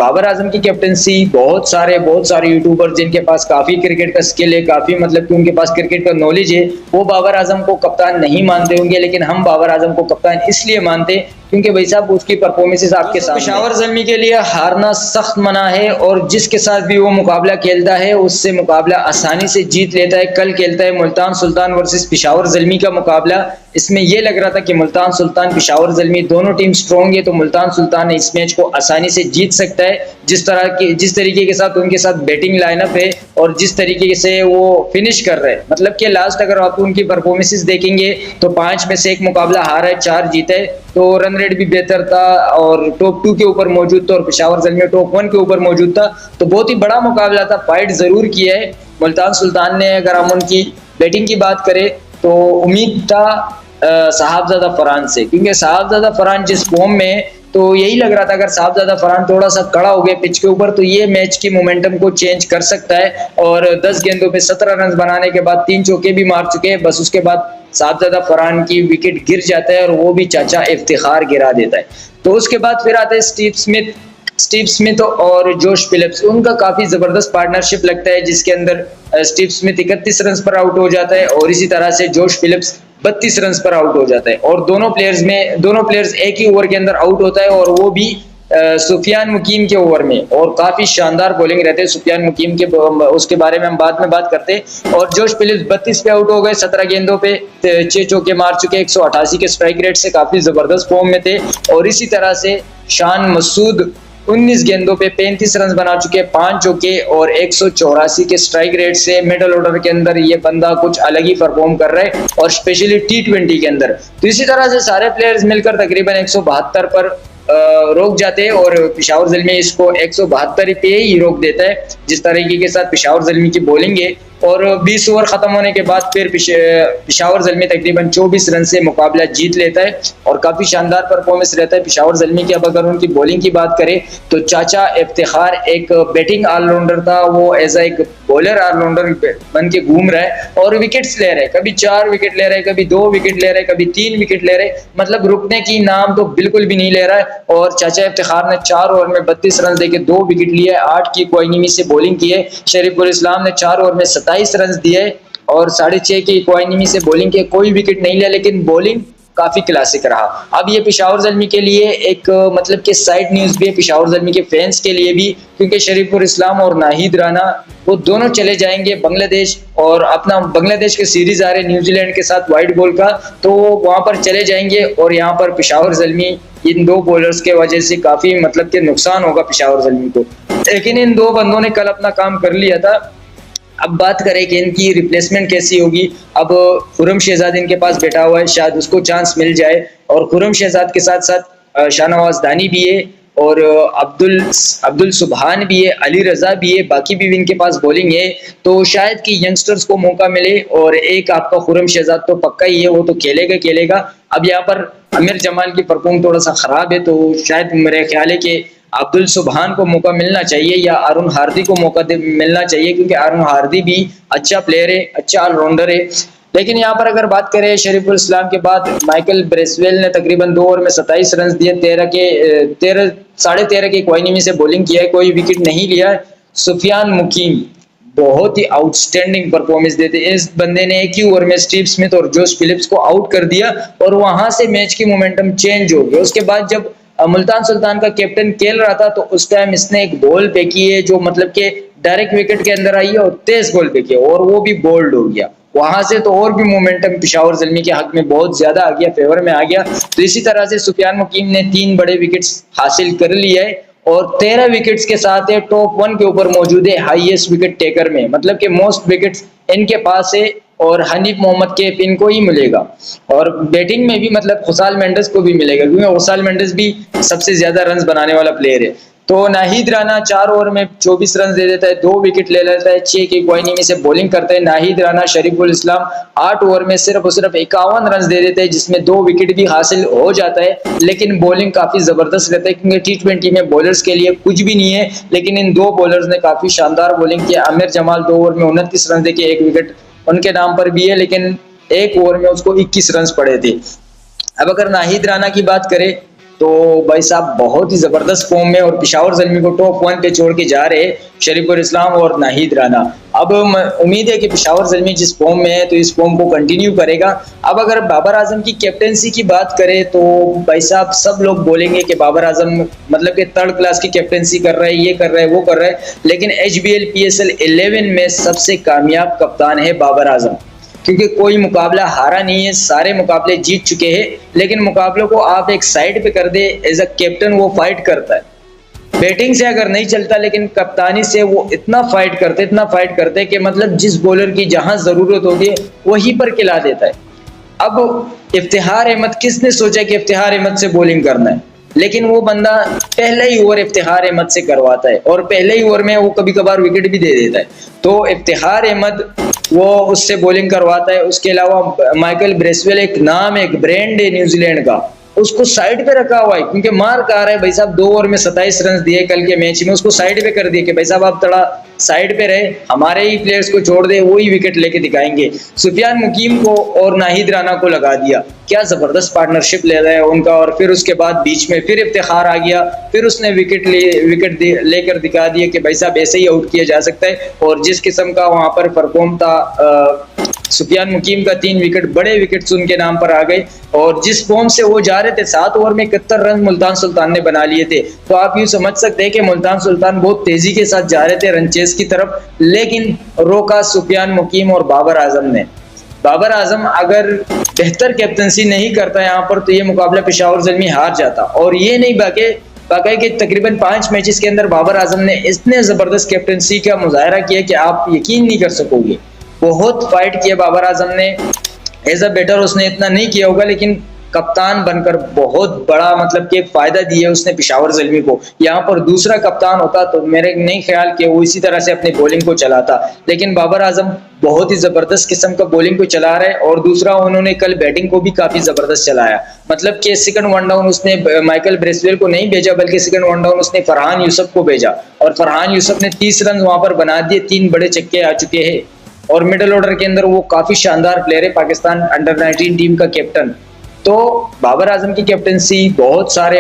बाबर आजम की कैप्टनसी बहुत सारे यूट्यूबर जिनके पास काफी क्रिकेट का स्किल है, काफी मतलब कि उनके पास क्रिकेट का नॉलेज है, वो बाबर आजम को कप्तान नहीं मानते होंगे, लेकिन हम बाबर आजम को कप्तान इसलिए मानते क्योंकि भाई साहब उसकी परफॉर्मेंसेस आपके साथ। पेशावर ज़ल्मी के लिए हारना सख्त मना है और जिसके साथ भी वो मुकाबला खेलता है उससे मुकाबला आसानी से जीत लेता है। कल खेलता है मुल्तान सुल्तान वर्सेस पेशावर ज़ल्मी का मुकाबला। इसमें यह लग रहा था कि मुल्तान सुल्तान पेशावर ज़ल्मी दोनों टीम स्ट्रॉन्ग है, तो मुल्तान सुल्तान इस मैच को आसानी से जीत सकता है। जिस तरीके के साथ उनके साथ बैटिंग लाइनअप है और जिस तरीके से वो फिनिश कर रहे हैं, मतलब कि लास्ट अगर आप उनकी परफॉर्मेंसेस देखेंगे तो 5 में से 1 मुकाबला हारा है, 4 जीते, तो रन रेट भी बेहतर था और टॉप 2 के ऊपर मौजूद था और पेशावर ज़ल्मी टॉप 1 के ऊपर मौजूद था। तो बहुत ही बड़ा मुकाबला था, फाइट जरूर किया है मुल्तान सुल्तान ने। अगर हम उनकी बैटिंग की बात करें तो उम्मीद था साहबजादा फरहान से, क्योंकि साहबजादा फरहान जिस फॉर्म में, तो यही लग रहा था अगर साहबजादा फरहान थोड़ा सा कड़ा हो गया पिच के ऊपर तो ये मैच की मोमेंटम को चेंज कर सकता है। और 10 गेंदों पे 17 रन बनाने के बाद 3 चौके भी मार चुके हैं, बस उसके बाद साहबजादा फरहान की विकेट गिर जाता है और वो भी चाचा इफ्तिखार गिरा देता है। तो उसके बाद फिर आता है स्टीव स्मिथ और जोश फिलिप्स। उनका काफी जबरदस्त पार्टनरशिप लगता है, जिसके अंदर स्टीव स्मिथ 31 रन पर आउट हो जाता है और इसी तरह से जोश फिलिप्स 32 रन पर आउट हो जाता है। और दोनों प्लेयर्स एक ही ओवर के अंदर आउट होता है और वो भी सुफियान मुकीम के ओवर में, और काफी शानदार बॉलिंग रहते हैं सुफियान मुकीम के, उसके बारे में हम बाद में बात करते हैं। और जोश फिलिप्स 32 पे आउट हो गए, 17 गेंदों पे 6 चौके मार चुके, 188 के स्ट्राइक रेट से काफी जबरदस्त फॉर्म में थे। और इसी तरह से शान मसूद 19 गेंदों पे 35 रन बना चुके, 5 चौके और 184 के स्ट्राइक रेट से। मिडल ऑर्डर के अंदर ये बंदा कुछ अलग ही परफॉर्म कर रहा है और स्पेशली T20 के अंदर। तो इसी तरह से सारे प्लेयर्स मिलकर तकरीबन 172 पर रोक जाते हैं और पेशावर ज़ल्मी इसको 172 पे ही रोक देता है। जिस तरीके के साथ पेशावर ज़ल्मी की बॉलिंग है और 20 ओवर खत्म होने के बाद फिर पेशावर ज़ल्मी तकरीबन 24 रन से मुकाबला जीत लेता है और काफी शानदार परफॉर्मेंस रहता है पेशावर ज़ल्मी की। अब अगर उनकी बॉलिंग की बात करें तो चाचा इफ्तिखार एक बैटिंग ऑलराउंडर था, वो एज एक बॉलर ऑलराउंडर बन के घूम रहा है और विकेट्स ले रहा है, कभी 4 विकेट ले रहा है, कभी 2 विकेट ले रहा है, कभी 3 विकेट ले रहे हैं, मतलब रुकने की नाम तो बिल्कुल भी नहीं ले रहा है। और चाचा इफ्तिखार ने 4 ओवर में 32 रन देके 2 विकेट लिए, 8 की इकोनॉमी से बॉलिंग की है। शरीफुल इस्लाम ने 4 ओवर में 27 रन दिए और 6.5 की इकोनॉमी से बॉलिंग की, कोई विकेट नहीं लिया, लेकिन बॉलिंग काफी क्लासिक रहा। अब ये पेशावर ज़ल्मी के लिए एक मतलब कि साइड न्यूज भी है, पेशावर ज़ल्मी के फैंस के लिए भी, क्योंकि शरीफुल इस्लाम और नाहिद राना वो दोनों चले जाएंगे बांग्लादेश, और अपना बांग्लादेश के सीरीज आ रहे न्यूजीलैंड के साथ व्हाइट बॉल का, तो वहां पर चले जाएंगे और यहाँ पर पेशावर ज़ल्मी इन 2 बॉलर्स के वजह से काफी मतलब कि नुकसान होगा पेशावर ज़ल्मी को। लेकिन इन 2 बंदों ने कल अपना काम कर लिया था। अब बात करें कि इनकी रिप्लेसमेंट कैसी होगी। अब खुर्रम शहजाद इनके पास बैठा हुआ है, शायद उसको चांस मिल जाए, और खुर्रम शहजाद के साथ साथ शाहनवाज दानी भी है और अब्दुल सुबहान भी है, अली रजा भी है, बाकी भी इनके पास बॉलिंग है, तो शायद कि यंगस्टर्स को मौका मिले। और एक आपका खुर्रम शहजाद तो पक्का ही है, वो तो खेलेगा। अब यहाँ पर आमिर जमाल की परफॉर्म थोड़ा सा खराब है, तो शायद मेरे ख्याल है कि अब्दुल सुबहान को मौका मिलना चाहिए या अरुण हार्दी को मौका मिलना चाहिए, क्योंकि अरुण हार्दी भी अच्छा प्लेयर है, अच्छा ऑलराउंडर है। लेकिन यहाँ पर अगर बात करें शरीफुल इस्लाम के बाद माइकल ब्रेसवेल ने तकरीबन 2 ओवर में 27 रन दिए, 13.5 की इकोनॉमी से बॉलिंग किया है, कोई विकेट नहीं लिया। सुफियान मुकीम बहुत ही आउटस्टैंडिंग परफॉर्मेंस देते, इस बंदे ने एक ही ओवर में स्टीव स्मिथ और जोश फिलिप्स को आउट कर दिया और वहां से मैच की मोमेंटम चेंज हो गई। उसके बाद जब मुल्तान सुल्तान का कैप्टन खेल रहा था तो उस टाइम इसने एक बॉल फेंकी है जो मतलब कि डायरेक्ट विकेट के अंदर आई है और तेज बॉल फेंकी और वो भी बोल्ड हो गया। वहां से तो और भी मोमेंटम पेशावर ज़ल्मी के हक में बहुत ज्यादा आ गया, फेवर में आ गया। तो इसी तरह से सुफियान मुकीम ने 3 बड़े विकेट्स हासिल कर लिए है और 13 विकेट्स के साथ है टॉप 1 के ऊपर मौजूद है हाईएस्ट विकेट टेकर में, मतलब कि मोस्ट विकेट्स इनके पास है और हनीफ मोहम्मद कैफ इनको ही मिलेगा। और बैटिंग में भी मतलब खुशाल मेंडिस को भी मिलेगा, क्योंकि खुशाल मेंडिस भी सबसे ज्यादा रन बनाने वाला प्लेयर है। तो नाहिद राना 4 ओवर में 24 रन दे देता है, 2 विकेट ले लेता है, 6 की इकोनॉमी से बॉलिंग करता है नाहिद राना। शरीफुल इस्लाम 8 ओवर में सिर्फ 51 रन दे देते हैं, जिसमें 2 विकेट भी हासिल हो जाता है, लेकिन बॉलिंग काफी जबरदस्त रहता है, क्योंकि T20 में बॉलर्स के लिए कुछ भी नहीं है। लेकिन इन 2 बॉलर्स ने काफी शानदार बॉलिंग की। आमिर जमाल 2 ओवर में 29 रन देके 1 विकेट उनके नाम पर भी है, लेकिन 1 ओवर में उसको 21 रन पड़े थे। अब अगर नाहिद राना की बात करें तो भाई साहब बहुत ही जबरदस्त फॉर्म में और पेशावर ज़ल्मी को टॉप 1 पे छोड़ के जा रहे शरीफुल इस्लाम और नाहिद राना। अब उम्मीद है कि पेशावर ज़ल्मी जिस फॉर्म में है तो इस फॉर्म को कंटिन्यू करेगा। अब अगर बाबर आजम की कैप्टेंसी की बात करें तो भाई साहब सब लोग बोलेंगे कि बाबर आजम मतलब कि थर्ड क्लास की कैप्टेंसी कर रहा है, ये कर रहा है, वो कर रहा है, लेकिन HBL PSL 11 में सबसे कामयाब कप्तान है बाबर आजम, क्योंकि कोई मुकाबला हारा नहीं है, सारे मुकाबले जीत चुके हैं। लेकिन मुकाबलों को आप एक साइड पे कर दे, एज अ कैप्टन वो फाइट करता है। बैटिंग से अगर नहीं चलता लेकिन कप्तानी से वो इतना फाइट करते कि मतलब जिस बॉलर की जहां जरूरत होती है वहीं पर खिला देता है। अब इफ्तिखार अहमद, किसने सोचा कि इफ्तिखार अहमद से बॉलिंग करना है, लेकिन वो बंदा पहले ही ओवर इफ्तिखार अहमद से करवाता है और पहले ही ओवर में वो कभी कभार विकेट भी दे देता है। तो इफ्तिखार अहमद वो उससे बॉलिंग करवाता है। उसके अलावा माइकल ब्रेसवेल एक नाम, एक ब्रांड है न्यूजीलैंड का, उसको साइड पे रखा हुआ है क्योंकि मार कहा रहा है भाई साहब। 2 ओवर में 27 रन दिए कल के मैच में, उसको साइड पे कर दिए कि भाई साहब आप थोड़ा साइड पे रहे, हमारे ही प्लेयर्स को छोड़ दे, वो ही विकेट लेके दिखाएंगे। सुफियान मुकीम को और नाहिद राना को लगा दिया, क्या जबरदस्त पार्टनरशिप ले रहा है उनका। और फिर उसके बाद बीच में फिर इफ्तिखार आ गया, फिर उसने विकेट लेकर दिखा दिया कि भाई साहब ऐसे ही आउट किया जा सकता है। और जिस किस्म का वहां पर परफॉर्म था सुफियान मुकीम का, 3 विकेट बड़े विकेट्स उनके नाम पर आ गए। और जिस फॉर्म से वो जा रहे थे, 7 ओवर में 71 रन मुल्तान सुल्तान ने बना लिए थे। तो आप यूं समझ सकते हैं कि मुल्तान सुल्तान बहुत तेजी के साथ जा रहे थे रन चेस की तरफ, लेकिन रोका सुफियान मुकीम और बाबर आजम ने। बाबर आजम अगर बेहतर कैप्टनसी नहीं करता यहाँ पर तो ये मुकाबला पेशावर ज़ल्मी हार जाता। और ये नहीं बाकी कि तकरीबन 5 मैचेस के अंदर बाबर आजम ने इतने जबरदस्त कैप्टनसी का मुजाहरा किया कि आप यकीन नहीं कर सकोगे। बहुत फाइट किया बाबर आजम ने, एज अ बैटर उसने इतना नहीं किया होगा, लेकिन कप्तान बनकर बहुत बड़ा मतलब कि फायदा दिया उसने पेशावर ज़ल्मी को। यहाँ पर दूसरा कप्तान होता तो मेरे नहीं ख्याल कि वो इसी तरह से अपनी बॉलिंग को चलाता, लेकिन बाबर आजम बहुत ही जबरदस्त किस्म का बॉलिंग को चला रहे। और दूसरा उन्होंने कल बैटिंग को भी काफी जबरदस्त चलाया, मतलब कि सेकंड वन डाउन उसने माइकल ब्रेसवेल को नहीं भेजा, बल्कि सेकंड वन डाउन उसने फरहान यूसुफ को भेजा और फरहान यूसुफ ने 30 रन वहां पर बना दिए, 3 बड़े छक्के आ चुके हैं। और मिडिल ऑर्डर के अंदर वो काफी शानदार प्लेयर है, पाकिस्तान अंडर 19 टीम का कैप्टन। तो बाबर आजम की कैप्टनसी बहुत सारे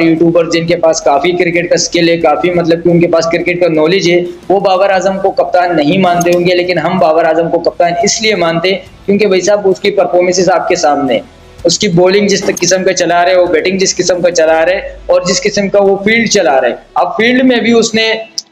यूट्यूबर जिनके पास काफी क्रिकेट का स्किल है, काफी मतलब कि उनके पास क्रिकेट का नॉलेज है, वो बाबर आजम को कप्तान नहीं मानते होंगे, लेकिन हम बाबर आजम को कप्तान इसलिए मानते हैं क्योंकि भाई साहब उसकी परफॉर्मेंसेस आपके सामने, उसकी बॉलिंग जिस किस्म का चला रहे, वो बैटिंग जिस किस्म का चला रहे और जिस किस्म का वो फील्ड चला रहे। अब फील्ड में भी उसने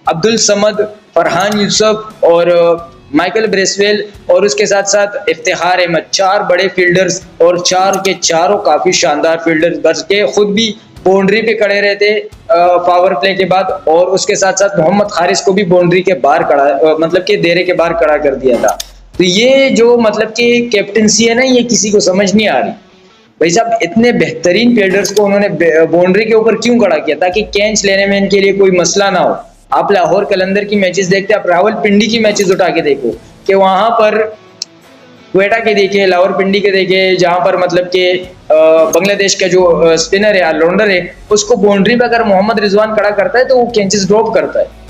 अब्दुल समद, फरहान यूसुफ और माइकल ब्रेसवेल और उसके साथ साथ इफ्तिखार अहमद, 4 बड़े फील्डर्स और 4 के चारों काफी शानदार फील्डर्स, बल्कि खुद भी बाउंड्री पे खड़े रहते पावर प्ले के बाद। और उसके साथ साथ मोहम्मद खारिज को भी बाउंड्री के बाहर खड़ा मतलब कि देरे के बाहर खड़ा कर दिया था। तो ये जो मतलब कि कैप्टनसी है ना, ये किसी को समझ नहीं आ रही। भाई साहब इतने बेहतरीन फील्डर्स को उन्होंने बाउंड्री के ऊपर क्यों खड़ा किया, ताकि कैच लेने में इनके लिए कोई मसला ना हो। आप लाहौर कलंदर की मैचेस देखते, आप रावलपिंडी की मैचेस उठा के देखो कि वहां पर क्वेटा के देखे, लाहौरपिंडी के देखे, जहां पर मतलब कि बांग्लादेश का जो स्पिनर है, ऑलराउंडर है, उसको बाउंड्री पे अगर मोहम्मद रिजवान खड़ा करता है तो वो कैचेस ड्रॉप करता है।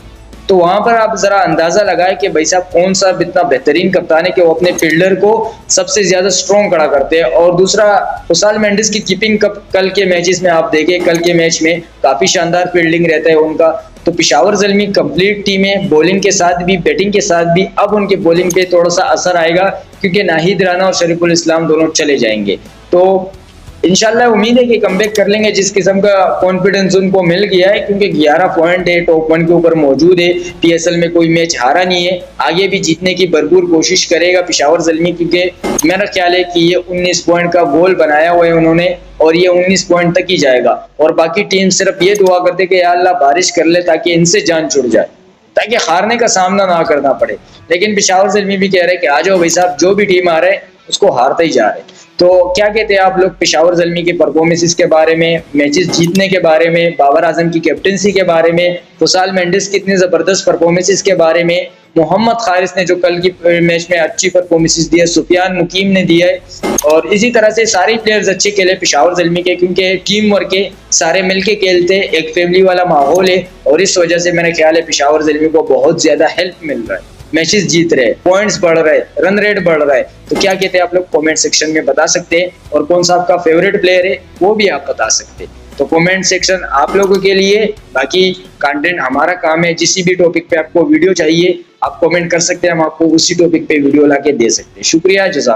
तो वहां पर आप जरा अंदाजा लगाए कि भाई साहब कौन सा इतना बेहतरीन कप्तान है कि वो अपने फील्डर को सबसे ज्यादा स्ट्रॉन्ग खड़ा करते हैं। और दूसरा, खुशाल मेंडिस की कीपिंग कल के मैचेस में आप देखें, कल के मैच में काफी शानदार फील्डिंग रहता है उनका। तो पेशावर ज़ल्मी कंप्लीट टीम है, बॉलिंग के साथ भी बैटिंग के साथ भी। अब उनके बॉलिंग पे थोड़ा सा असर आएगा क्योंकि नाहिद राना और शरीफुल इस्लाम दोनों चले जाएंगे। तो इंशाल्लाह उम्मीद है कि कमबैक कर लेंगे, जिस किस्म का कॉन्फिडेंस उनको मिल गया है, क्योंकि 11 पॉइंट है, टॉप 1 के ऊपर मौजूद है, PSL में कोई मैच हारा नहीं है, आगे भी जीतने की भरपूर कोशिश करेगा पेशावर ज़ल्मी, क्योंकि मेरा ख्याल है कि ये 19 पॉइंट का गोल बनाया हुआ है उन्होंने और ये 19 पॉइंट तक ही जाएगा। और बाकी टीम सिर्फ ये दुआ करते कि या अल्लाह बारिश कर ले ताकि इनसे जान छुड़ जाए, ताकि हारने का सामना ना करना पड़े। लेकिन पेशावर ज़ल्मी भी कह रहे हैं कि आ जाओ भाई साहब, जो भी टीम आ रहे हैं उसको हारते ही जा रहे। तो क्या कहते हैं आप लोग पेशावर ज़ल्मी के परफॉर्मेंसेस के बारे में, मैचेस जीतने के बारे में, बाबर आजम की कैप्टनसी के बारे में, खुशाल मेंडिस की इतनी ज़बरदस्त परफॉर्मेंसेस के बारे में, मोहम्मद खारिज ने जो कल की मैच में अच्छी परफॉर्मेंसेस दी है, सुफियान मुकीम ने दिया है, और इसी तरह से सारे प्लेयर्स अच्छे खेले पेशावर ज़ल्मी के, क्योंकि टीम वर्क है, सारे मिलके खेलते, एक फैमिली वाला माहौल है, और इस वजह से मेरा ख्याल है पेशावर ज़ल्मी को बहुत ज्यादा हेल्प मिल रहा है, मैचेस जीत रहे, पॉइंट्स बढ़ रहे, रन रेट बढ़ रहा है। तो क्या कहते हैं आप लोग कमेंट सेक्शन में बता सकते हैं, और कौन सा आपका फेवरेट प्लेयर है वो भी आप बता सकते हैं। तो कमेंट सेक्शन आप लोगों के लिए, बाकी कंटेंट हमारा काम है। जिस भी टॉपिक पे आपको वीडियो चाहिए आप कमेंट कर सकते हैं, हम आपको उसी टॉपिक पे वीडियो ला के दे सकते हैं। शुक्रिया, जज़ाक।